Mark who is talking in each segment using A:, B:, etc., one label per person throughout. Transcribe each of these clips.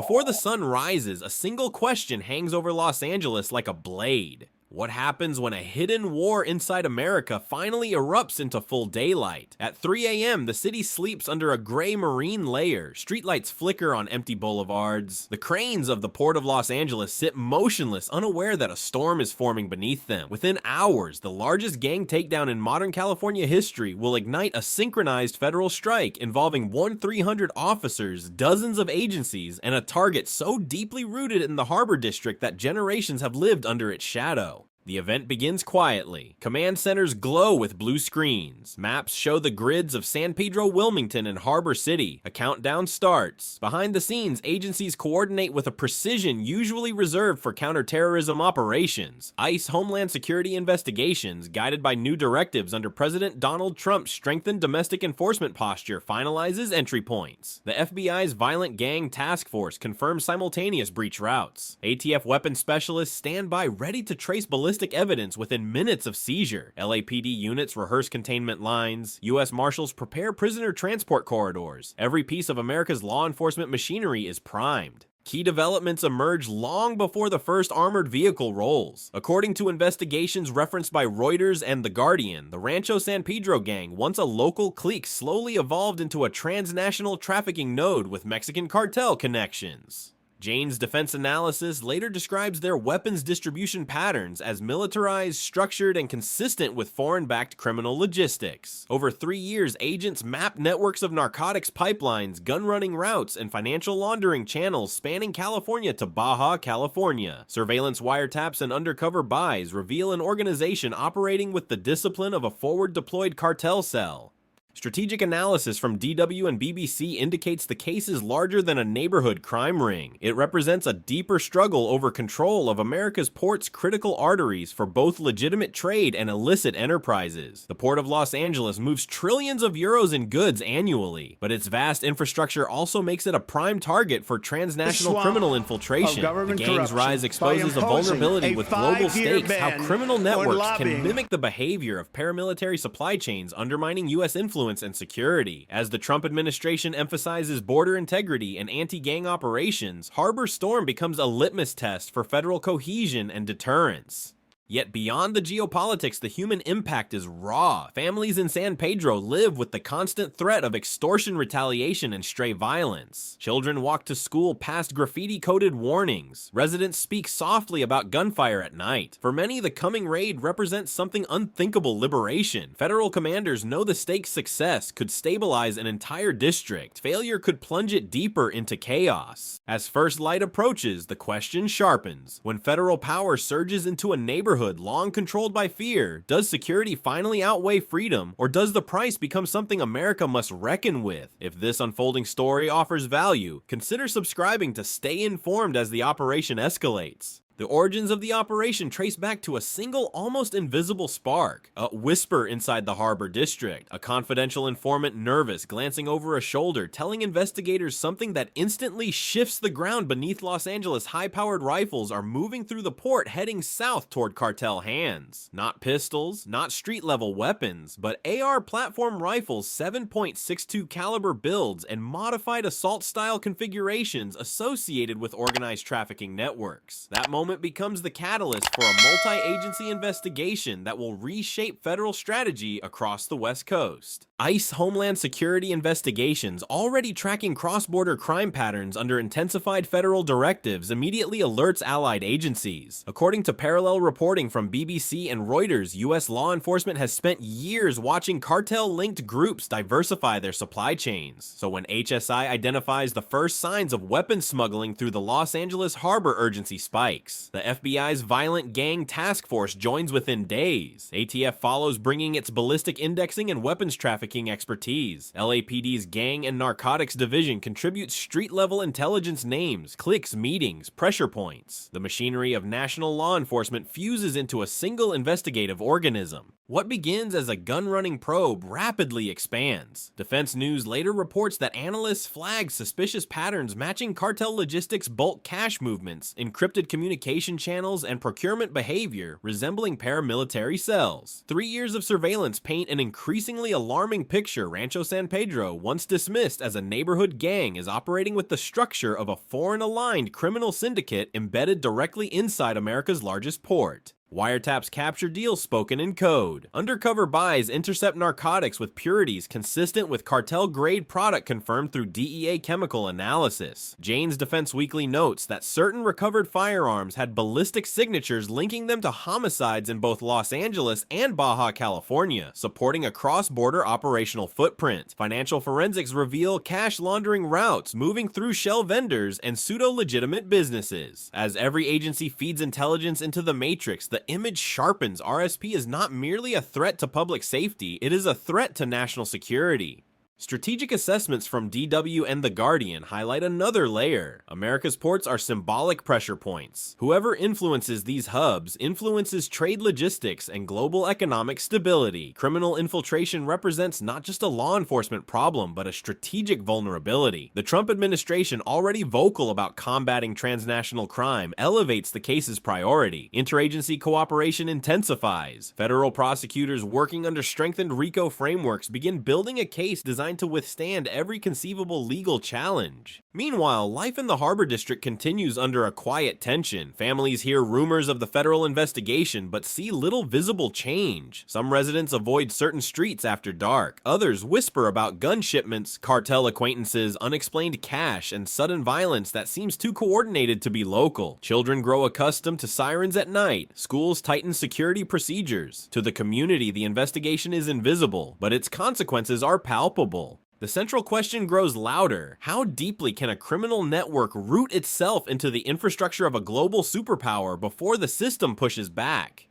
A: Before the sun rises, a single question hangs over Los Angeles like a blade. What happens when a hidden war inside America finally erupts into full daylight? At 3 a.m., the city sleeps under a gray marine layer. Streetlights flicker on empty boulevards. The cranes of the Port of Los Angeles sit motionless, unaware that a storm is forming beneath them. Within hours, the largest gang takedown in modern California history will ignite a synchronized federal strike involving 1,300 officers, dozens of agencies, and a target so deeply rooted in the harbor district that generations have lived under its shadow. The event begins quietly. Command centers glow with blue screens. Maps show the grids of San Pedro, Wilmington, and Harbor City. A countdown starts. Behind the scenes, agencies coordinate with a precision usually reserved for counterterrorism operations. ICE Homeland Security investigations, guided by new directives under President Donald Trump's strengthened domestic enforcement posture, finalizes entry points. The FBI's Violent Gang Task Force confirms simultaneous breach routes. ATF weapons specialists stand by ready to trace ballistic evidence within minutes of seizure. LAPD units rehearse containment lines. U.S. Marshals prepare prisoner transport corridors. Every piece of America's law enforcement machinery is primed. Key developments emerge long before the first armored vehicle rolls. According to investigations referenced by Reuters and The Guardian, the Rancho San Pedro gang, once a local clique, slowly evolved into a transnational trafficking node with Mexican cartel connections. Jane's defense analysis later describes their weapons distribution patterns as militarized, structured, and consistent with foreign-backed criminal logistics. Over 3 years, agents mapped networks of narcotics pipelines, gun-running routes, and financial laundering channels spanning California to Baja California. Surveillance wiretaps and undercover buys reveal an organization operating with the discipline of a forward-deployed cartel cell. Strategic analysis from DW and BBC indicates the case is larger than a neighborhood crime ring. It represents a deeper struggle over control of America's port's critical arteries for both legitimate trade and illicit enterprises. The Port of Los Angeles moves trillions of euros in goods annually, but its vast infrastructure also makes it a prime target for transnational criminal infiltration. The gang's rise exposes a vulnerability with global stakes, how criminal networks can mimic the behavior of paramilitary supply chains, undermining U.S. influence and security. As the Trump administration emphasizes border integrity and anti-gang operations, Harbor Storm becomes a litmus test for federal cohesion and deterrence. Yet beyond the geopolitics, the human impact is raw. Families in San Pedro live with the constant threat of extortion, retaliation, and stray violence. Children walk to school past graffiti-coded warnings. Residents speak softly about gunfire at night. For many, the coming raid represents something unthinkable: liberation. Federal commanders know the stakes: success could stabilize an entire district. Failure could plunge it deeper into chaos. As first light approaches, the question sharpens. When federal power surges into a neighborhood long controlled by fear, does security finally outweigh freedom, or does the price become something America must reckon with? If this unfolding story offers value, consider subscribing to stay informed as the operation escalates. The origins of the operation trace back to a single, almost invisible spark. A whisper inside the Harbor District. A confidential informant nervous, glancing over a shoulder, telling investigators something that instantly shifts the ground beneath Los Angeles. High-powered rifles are moving through the port, heading south toward cartel hands. Not pistols, not street-level weapons, but AR platform rifles, 7.62 caliber builds, and modified assault-style configurations associated with organized trafficking networks. That moment becomes the catalyst for a multi-agency investigation that will reshape federal strategy across the West Coast. ICE Homeland Security investigations, already tracking cross-border crime patterns under intensified federal directives, immediately alerts allied agencies. According to parallel reporting from BBC and Reuters, U.S. law enforcement has spent years watching cartel-linked groups diversify their supply chains. So when HSI identifies the first signs of weapons smuggling through the Los Angeles harbor, urgency spikes. The FBI's Violent Gang Task Force joins within days. ATF follows, bringing its ballistic indexing and weapons trafficking expertise. LAPD's Gang and Narcotics Division contributes street-level intelligence names, cliques, meetings, pressure points. The machinery of national law enforcement fuses into a single investigative organism. What begins as a gun-running probe rapidly expands. Defense News later reports that analysts flagged suspicious patterns matching cartel logistics' bulk cash movements, encrypted communication channels, and procurement behavior resembling paramilitary cells. 3 years of surveillance paint an increasingly alarming picture. Rancho San Pedro, once dismissed as a neighborhood gang, is operating with the structure of a foreign-aligned criminal syndicate embedded directly inside America's largest port. Wiretaps capture deals spoken in code. Undercover buys intercept narcotics with purities consistent with cartel-grade product confirmed through DEA chemical analysis. Jane's Defense Weekly notes that certain recovered firearms had ballistic signatures linking them to homicides in both Los Angeles and Baja California, supporting a cross-border operational footprint. Financial forensics reveal cash laundering routes moving through shell vendors and pseudo-legitimate businesses. As every agency feeds intelligence into the matrix, the image sharpens. RSP is not merely a threat to public safety, it is a threat to national security. Strategic assessments from DW and The Guardian highlight another layer. America's ports are symbolic pressure points. Whoever influences these hubs influences trade logistics and global economic stability. Criminal infiltration represents not just a law enforcement problem, but a strategic vulnerability. The Trump administration, already vocal about combating transnational crime, elevates the case's priority. Interagency cooperation intensifies. Federal prosecutors working under strengthened RICO frameworks begin building a case designed to withstand every conceivable legal challenge. Meanwhile, life in the Harbor District continues under a quiet tension. Families hear rumors of the federal investigation, but see little visible change. Some residents avoid certain streets after dark. Others whisper about gun shipments, cartel acquaintances, unexplained cash, and sudden violence that seems too coordinated to be local. Children grow accustomed to sirens at night. Schools tighten security procedures. To the community, the investigation is invisible, but its consequences are palpable. The central question grows louder. How deeply can a criminal network root itself into the infrastructure of a global superpower before the system pushes back?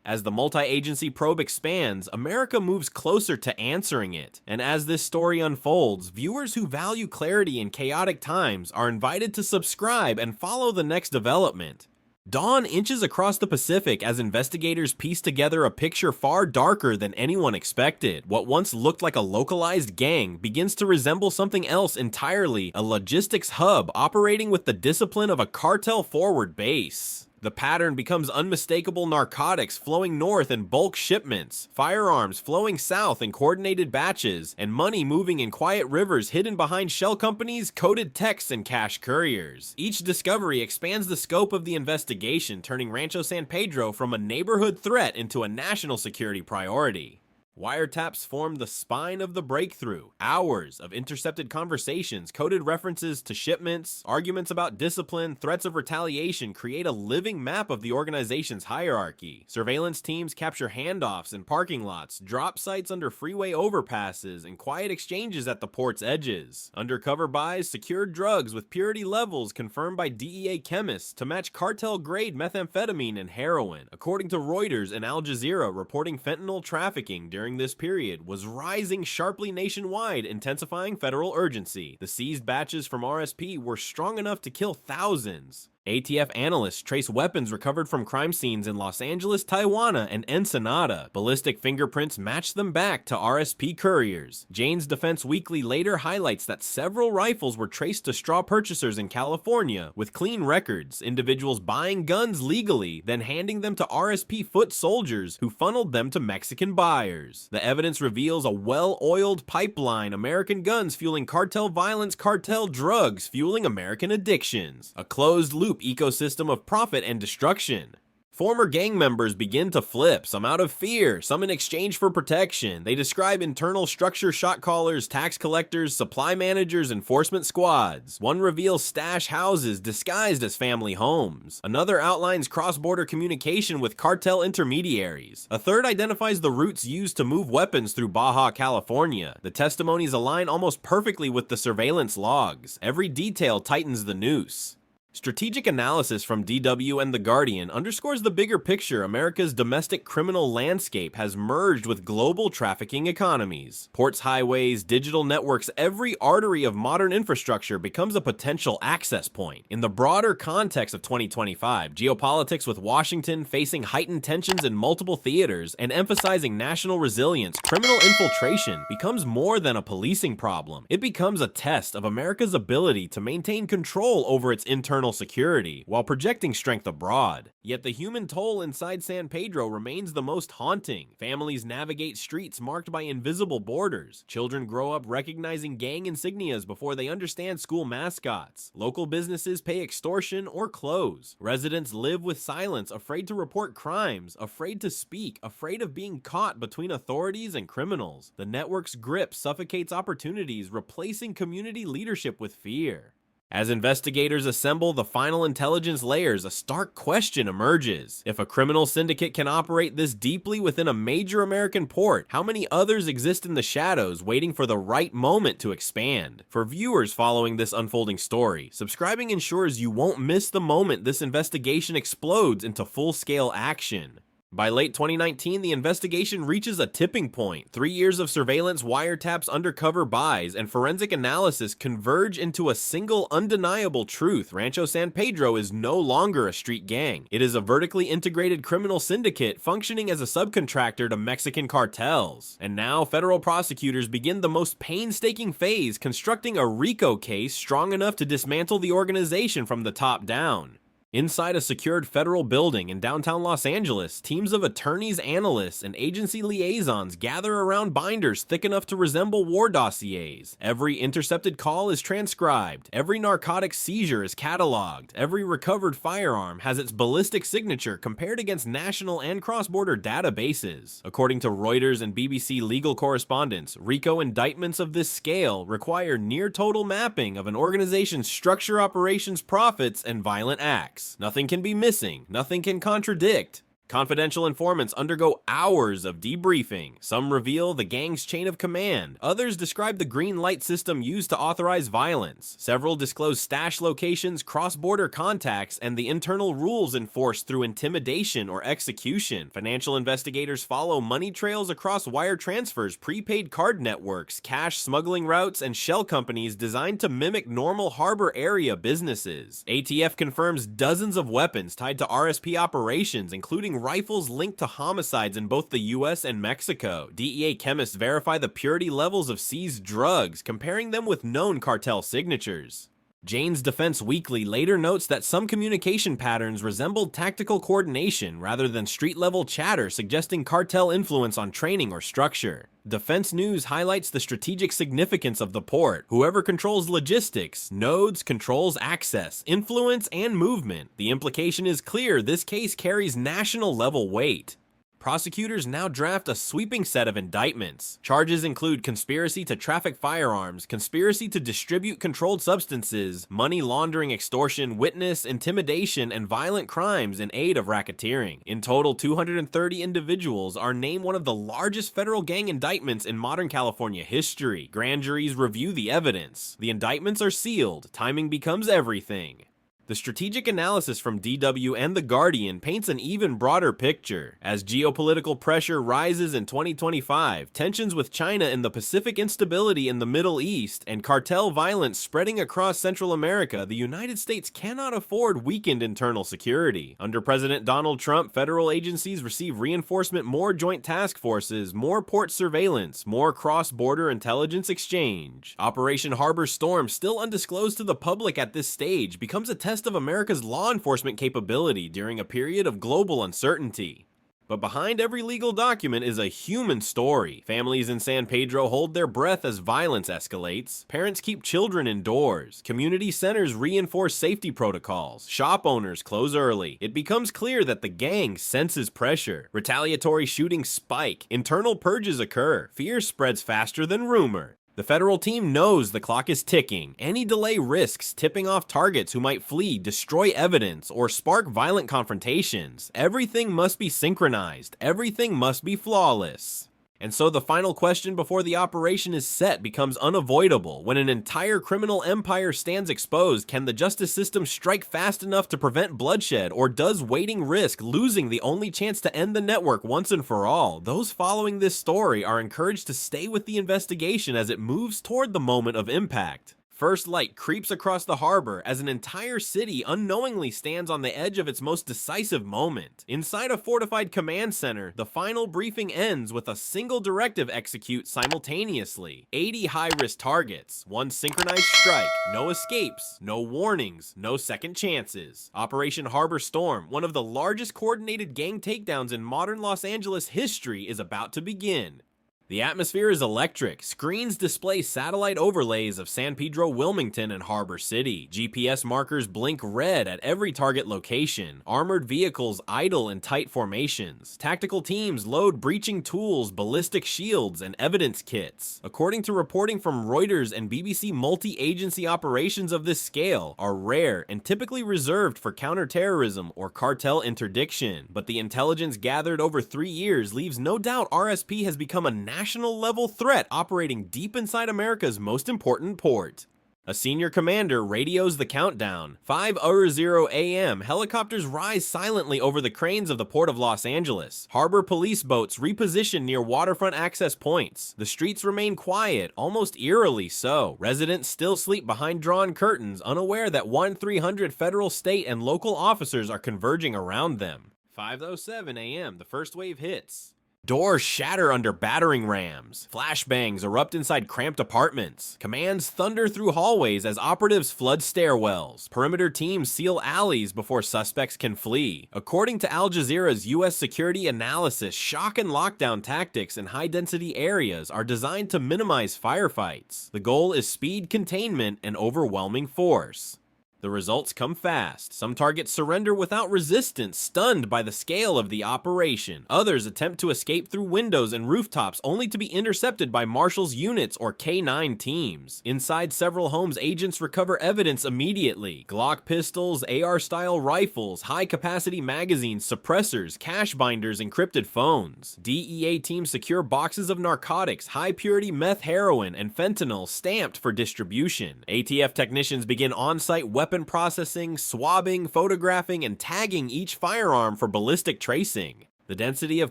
A: As the multi-agency probe expands, America moves closer to answering it. And as this story unfolds, viewers who value clarity in chaotic times are invited to subscribe and follow the next development. Dawn inches across the Pacific as investigators piece together a picture far darker than anyone expected. What once looked like a localized gang begins to resemble something else entirely, a logistics hub operating with the discipline of a cartel-forward base. The pattern becomes unmistakable: narcotics flowing north in bulk shipments, firearms flowing south in coordinated batches, and money moving in quiet rivers hidden behind shell companies, coded texts, and cash couriers. Each discovery expands the scope of the investigation, turning Rancho San Pedro from a neighborhood threat into a national security priority. Wiretaps form the spine of the breakthrough. Hours of intercepted conversations, coded references to shipments, arguments about discipline, threats of retaliation create a living map of the organization's hierarchy. Surveillance teams capture handoffs in parking lots, drop sites under freeway overpasses, and quiet exchanges at the port's edges. Undercover buys secured drugs with purity levels confirmed by DEA chemists to match cartel-grade methamphetamine and heroin. According to Reuters and Al Jazeera, reporting fentanyl trafficking during this period was rising sharply nationwide, intensifying federal urgency. The seized batches from RSP were strong enough to kill thousands. ATF analysts trace weapons recovered from crime scenes in Los Angeles, Tijuana, and Ensenada. Ballistic fingerprints match them back to RSP couriers. Jane's Defense Weekly later highlights that several rifles were traced to straw purchasers in California with clean records, individuals buying guns legally, then handing them to RSP foot soldiers who funneled them to Mexican buyers. The evidence reveals a well-oiled pipeline: American guns fueling cartel violence, cartel drugs fueling American addictions. A closed-loop ecosystem of profit and destruction. Former gang members begin to flip, some out of fear, some in exchange for protection. They describe internal structure: shot callers, tax collectors, supply managers, enforcement squads. One reveals stash houses disguised as family homes. Another outlines cross-border communication with cartel intermediaries. A third identifies the routes used to move weapons through Baja California. The testimonies align almost perfectly with the surveillance logs. Every detail tightens the noose. Strategic analysis from DW and The Guardian underscores the bigger picture. America's domestic criminal landscape has merged with global trafficking economies. Ports, highways, digital networks, every artery of modern infrastructure becomes a potential access point. In the broader context of 2025, geopolitics with Washington facing heightened tensions in multiple theaters and emphasizing national resilience, criminal infiltration becomes more than a policing problem. It becomes a test of America's ability to maintain control over its internal security while projecting strength abroad. Yet the human toll inside San Pedro remains the most haunting. Families navigate streets marked by invisible borders. Children grow up recognizing gang insignias before they understand school mascots. Local businesses pay extortion or close. Residents live with silence, afraid to report crimes, afraid to speak, afraid of being caught between authorities and criminals. The network's grip suffocates opportunities, replacing community leadership with fear. As investigators assemble the final intelligence layers, a stark question emerges. If a criminal syndicate can operate this deeply within a major American port, how many others exist in the shadows waiting for the right moment to expand? For viewers following this unfolding story, subscribing ensures you won't miss the moment this investigation explodes into full-scale action. By late 2019, the investigation reaches a tipping point. 3 years of surveillance, wiretaps, undercover buys, and forensic analysis converge into a single undeniable truth. Rancho San Pedro is no longer a street gang. It is a vertically integrated criminal syndicate functioning as a subcontractor to Mexican cartels. And now, federal prosecutors begin the most painstaking phase, constructing a RICO case strong enough to dismantle the organization from the top down. Inside a secured federal building in downtown Los Angeles, teams of attorneys, analysts, and agency liaisons gather around binders thick enough to resemble war dossiers. Every intercepted call is transcribed. Every narcotic seizure is cataloged. Every recovered firearm has its ballistic signature compared against national and cross-border databases. According to Reuters and BBC legal correspondents, RICO indictments of this scale require near-total mapping of an organization's structure, operations, profits, and violent acts. Nothing can be missing, nothing can contradict. Confidential informants undergo hours of debriefing. Some reveal the gang's chain of command. Others describe the green light system used to authorize violence. Several disclose stash locations, cross-border contacts, and the internal rules enforced through intimidation or execution. Financial investigators follow money trails across wire transfers, prepaid card networks, cash smuggling routes, and shell companies designed to mimic normal harbor area businesses. ATF confirms dozens of weapons tied to RSP operations, including rifles linked to homicides in both the US and Mexico. DEA chemists verify the purity levels of seized drugs, comparing them with known cartel signatures. Jane's Defense Weekly later notes that some communication patterns resembled tactical coordination rather than street-level chatter, suggesting cartel influence on training or structure. Defense News highlights the strategic significance of the port. Whoever controls logistics, nodes, controls access, influence, and movement. The implication is clear: this case carries national-level weight. Prosecutors now draft a sweeping set of indictments. Charges include conspiracy to traffic firearms, conspiracy to distribute controlled substances, money laundering, extortion, witness, intimidation, and violent crimes in aid of racketeering. In total, 230 individuals are named one of the largest federal gang indictments in modern California history. Grand juries review the evidence. The indictments are sealed. Timing becomes everything. The strategic analysis from DW and The Guardian paints an even broader picture. As geopolitical pressure rises in 2025, tensions with China in the Pacific, instability in the Middle East, and cartel violence spreading across Central America, the United States cannot afford weakened internal security. Under President Donald Trump, federal agencies receive reinforcement, more joint task forces, more port surveillance, more cross-border intelligence exchange. Operation Harbor Storm, still undisclosed to the public at this stage, becomes a test of America's law enforcement capability during a period of global uncertainty. But behind every legal document is a human story. Families in San Pedro hold their breath as violence escalates. Parents keep children indoors. Community centers reinforce safety protocols. Shop owners close early. It becomes clear that the gang senses pressure. Retaliatory shootings spike. Internal purges occur. Fear spreads faster than rumor. The federal team knows the clock is ticking. Any delay risks tipping off targets who might flee, destroy evidence, or spark violent confrontations. Everything must be synchronized. Everything must be flawless. And so the final question before the operation is set becomes unavoidable. When an entire criminal empire stands exposed, can the justice system strike fast enough to prevent bloodshed, or does waiting risk losing the only chance to end the network once and for all? Those following this story are encouraged to stay with the investigation as it moves toward the moment of impact. First light creeps across the harbor as an entire city unknowingly stands on the edge of its most decisive moment. Inside a fortified command center, the final briefing ends with a single directive execute simultaneously. 80 high-risk targets, one synchronized strike, no escapes, no warnings, no second chances. Operation Harbor Storm, one of the largest coordinated gang takedowns in modern Los Angeles history, is about to begin. The atmosphere is electric. Screens display satellite overlays of San Pedro, Wilmington, and Harbor City. GPS markers blink red at every target location. Armored vehicles idle in tight formations. Tactical teams load breaching tools, ballistic shields, and evidence kits. According to reporting from Reuters and BBC, multi-agency operations of this scale are rare and typically reserved for counterterrorism or cartel interdiction. But the intelligence gathered over 3 years leaves no doubt RSP has become a national-level threat operating deep inside America's most important port. A senior commander radios the countdown. 5:00 a.m., helicopters rise silently over the cranes of the Port of Los Angeles. Harbor police boats reposition near waterfront access points. The streets remain quiet, almost eerily so. Residents still sleep behind drawn curtains, unaware that 1-300 federal, state, and local officers are converging around them. 5:07 a.m., the first wave hits. Doors shatter under battering rams. Flashbangs erupt inside cramped apartments. Commands thunder through hallways as operatives flood stairwells. Perimeter teams seal alleys before suspects can flee. According to Al Jazeera's U.S. security analysis, shock and lockdown tactics in high-density areas are designed to minimize firefights. The goal is speed containment and overwhelming force. The results come fast. Some targets surrender without resistance, stunned by the scale of the operation. Others attempt to escape through windows and rooftops, only to be intercepted by marshals' units or K-9 teams. Inside several homes, agents recover evidence immediately. Glock pistols, AR-style rifles, high-capacity magazines, suppressors, cash binders, encrypted phones. DEA teams secure boxes of narcotics, high-purity meth heroin, and fentanyl stamped for distribution. ATF technicians begin on-site weapon processing, swabbing, photographing, and tagging each firearm for ballistic tracing. The density of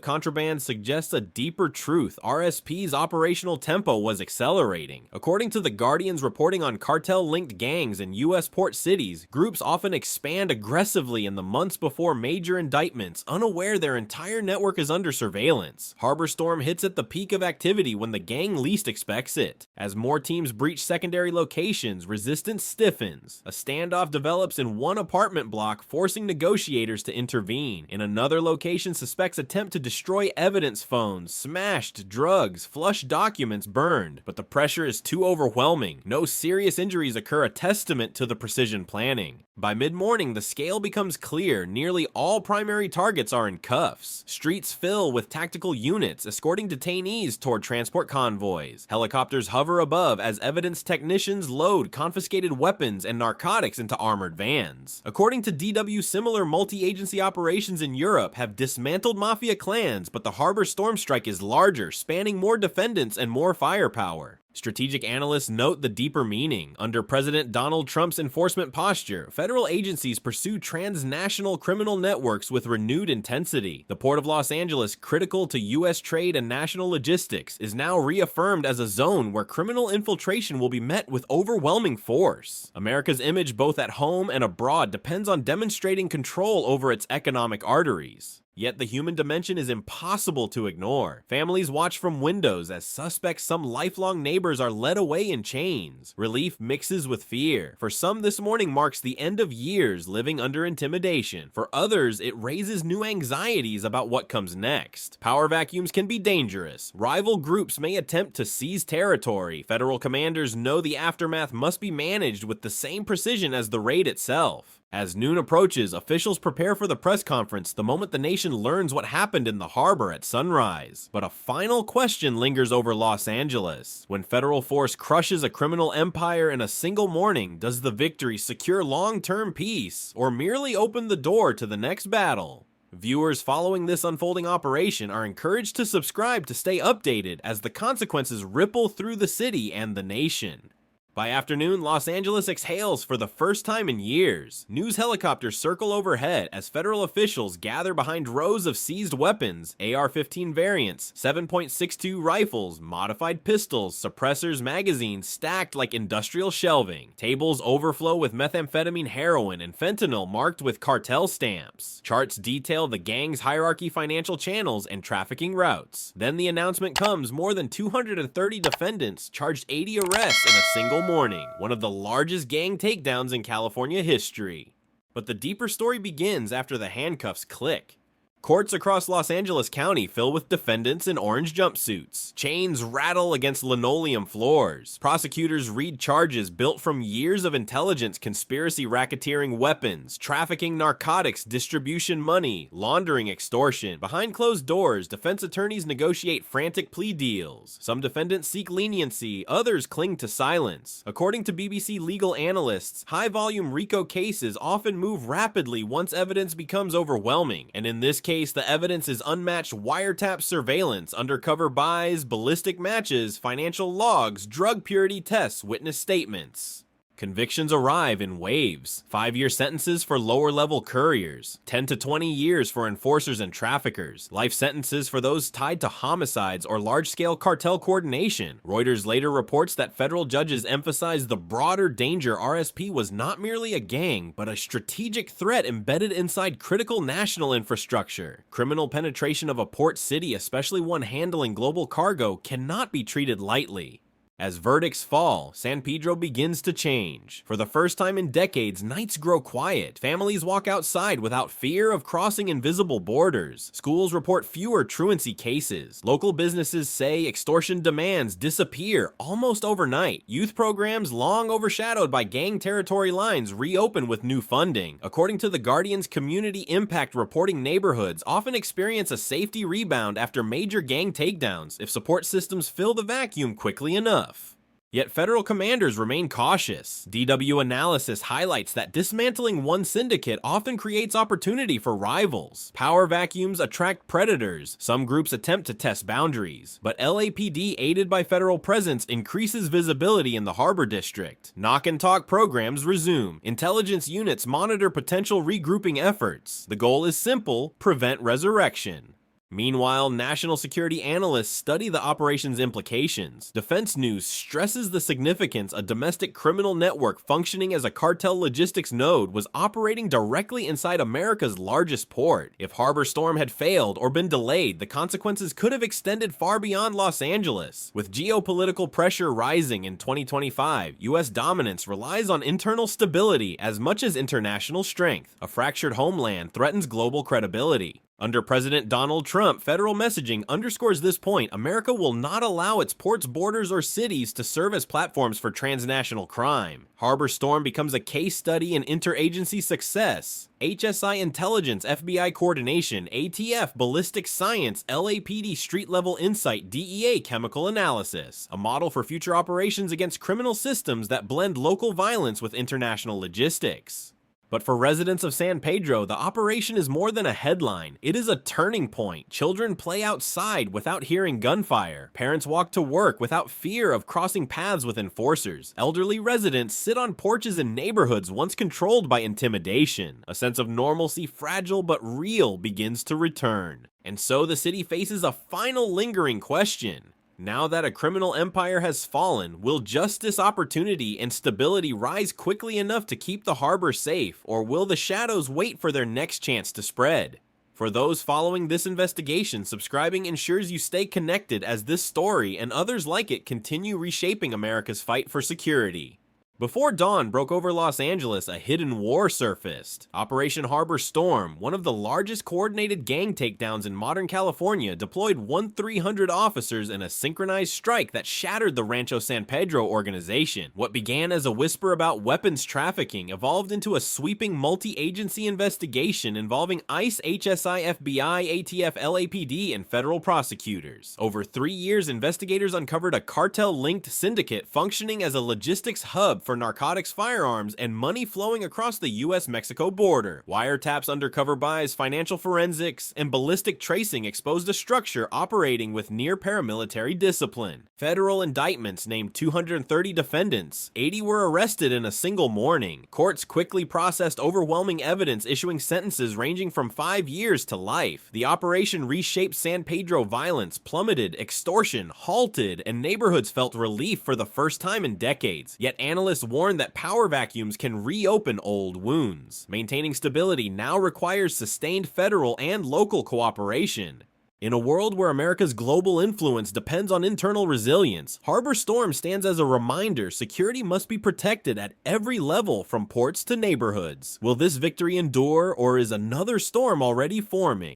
A: contraband suggests a deeper truth. RSP's operational tempo was accelerating. According to The Guardian's reporting on cartel-linked gangs in U.S. port cities, groups often expand aggressively in the months before major indictments, unaware their entire network is under surveillance. Harbor Storm hits at the peak of activity when the gang least expects it. As more teams breach secondary locations, resistance stiffens. A standoff develops in one apartment block, forcing negotiators to intervene. In another location, suspects attempt to destroy evidence, phones smashed, drugs, flush documents burned, but the pressure is too overwhelming. No serious injuries occur, a testament to the precision planning. By mid-morning, the scale becomes clear. Nearly all primary targets are in cuffs. Streets fill with tactical units, escorting detainees toward transport convoys. Helicopters hover above as evidence technicians load confiscated weapons and narcotics into armored vans. According to DW, similar multi-agency operations in Europe have dismantled mafia clans, but the Harbor Storm strike is larger, spanning more defendants and more firepower. Strategic analysts note the deeper meaning. Under President Donald Trump's enforcement posture, federal agencies pursue transnational criminal networks with renewed intensity. The Port of Los Angeles, critical to U.S. trade and national logistics, is now reaffirmed as a zone where criminal infiltration will be met with overwhelming force. America's image both at home and abroad depends on demonstrating control over its economic arteries. Yet the human dimension is impossible to ignore. Families watch from windows as suspects, some lifelong neighbors, are led away in chains. Relief mixes with fear. For some, this morning marks the end of years living under intimidation. For others, it raises new anxieties about what comes next. Power vacuums can be dangerous. Rival groups may attempt to seize territory. Federal commanders know the aftermath must be managed with the same precision as the raid itself. As noon approaches, officials prepare for the press conference the moment the nation learns what happened in the harbor at sunrise. But a final question lingers over Los Angeles. When federal force crushes a criminal empire in a single morning, does the victory secure long-term peace or merely open the door to the next battle? Viewers following this unfolding operation are encouraged to subscribe to stay updated as the consequences ripple through the city and the nation. By afternoon, Los Angeles exhales for the first time in years. News helicopters circle overhead as federal officials gather behind rows of seized weapons, AR-15 variants, 7.62 rifles, modified pistols, suppressors, magazines stacked like industrial shelving. Tables overflow with methamphetamine, heroin, and fentanyl marked with cartel stamps. Charts detail the gang's hierarchy, financial channels, and trafficking routes. Then the announcement comes: more than 230 defendants charged, 80 arrests in a single morning, one of the largest gang takedowns in California history. But the deeper story begins after the handcuffs click. Courts across Los Angeles County fill with defendants in orange jumpsuits. Chains rattle against linoleum floors. Prosecutors read charges built from years of intelligence, conspiracy, racketeering, weapons, trafficking, narcotics, distribution, money, laundering, extortion. Behind closed doors, defense attorneys negotiate frantic plea deals. Some defendants seek leniency, others cling to silence. According to BBC legal analysts, high-volume RICO cases often move rapidly once evidence becomes overwhelming, and in this case, the evidence is unmatched wiretap surveillance, undercover buys, ballistic matches, financial logs, drug purity tests, witness statements. Convictions arrive in waves. 5-year sentences for lower-level couriers, 10 to 20 years for enforcers and traffickers, life sentences for those tied to homicides or large-scale cartel coordination. Reuters later reports that federal judges emphasized the broader danger RSP was not merely a gang, but a strategic threat embedded inside critical national infrastructure. Criminal penetration of a port city, especially one handling global cargo, cannot be treated lightly. As verdicts fall, San Pedro begins to change. For the first time in decades, nights grow quiet. Families walk outside without fear of crossing invisible borders. Schools report fewer truancy cases. Local businesses say extortion demands disappear almost overnight. Youth programs, long overshadowed by gang territory lines, reopen with new funding. According to The Guardian's Community Impact reporting, neighborhoods often experience a safety rebound after major gang takedowns if support systems fill the vacuum quickly enough. Yet federal commanders remain cautious. DW analysis highlights that dismantling one syndicate often creates opportunity for rivals. Power vacuums attract predators. Some groups attempt to test boundaries, but LAPD, aided by federal presence, increases visibility in the Harbor District. Knock and talk programs resume. Intelligence units monitor potential regrouping efforts. The goal is simple: prevent resurrection. Meanwhile, national security analysts study the operation's implications. Defense News stresses the significance a domestic criminal network functioning as a cartel logistics node was operating directly inside America's largest port. If Harbor Storm had failed or been delayed, the consequences could have extended far beyond Los Angeles. With geopolitical pressure rising in 2025, U.S. dominance relies on internal stability as much as international strength. A fractured homeland threatens global credibility. Under President Donald Trump, federal messaging underscores this point. America will not allow its ports, borders, or cities to serve as platforms for transnational crime. Harbor Storm becomes a case study in interagency success. HSI intelligence, FBI coordination, ATF ballistic science, LAPD street-level insight, DEA chemical analysis. A model for future operations against criminal systems that blend local violence with international logistics. But for residents of San Pedro, the operation is more than a headline. It is a turning point. Children play outside without hearing gunfire. Parents walk to work without fear of crossing paths with enforcers. Elderly residents sit on porches in neighborhoods once controlled by intimidation. A sense of normalcy, fragile but real, begins to return. And so the city faces a final lingering question. Now that a criminal empire has fallen, will justice, opportunity, and stability rise quickly enough to keep the harbor safe, or will the shadows wait for their next chance to spread? For those following this investigation, subscribing ensures you stay connected as this story and others like it continue reshaping America's fight for security. Before dawn broke over Los Angeles, a hidden war surfaced. Operation Harbor Storm, one of the largest coordinated gang takedowns in modern California, deployed 1,300 officers in a synchronized strike that shattered the Rancho San Pedro organization. What began as a whisper about weapons trafficking evolved into a sweeping multi-agency investigation involving ICE, HSI, FBI, ATF, LAPD, and federal prosecutors. Over 3 years, investigators uncovered a cartel-linked syndicate functioning as a logistics hub for narcotics, firearms, and money flowing across the US-Mexico border. Wiretaps, undercover buys, financial forensics, and ballistic tracing exposed a structure operating with near paramilitary discipline. Federal indictments named 230 defendants. 80 were arrested in a single morning. Courts quickly processed overwhelming evidence, issuing sentences ranging from 5 years to life. The operation reshaped San Pedro. Violence plummeted, extortion halted, and neighborhoods felt relief for the first time in decades. Yet analysts warn that power vacuums can reopen old wounds. Maintaining stability now requires sustained federal and local cooperation. In a world where America's global influence depends on internal resilience, Harbor Storm stands as a reminder security must be protected at every level, from ports to neighborhoods. Will this victory endure, or is another storm already forming?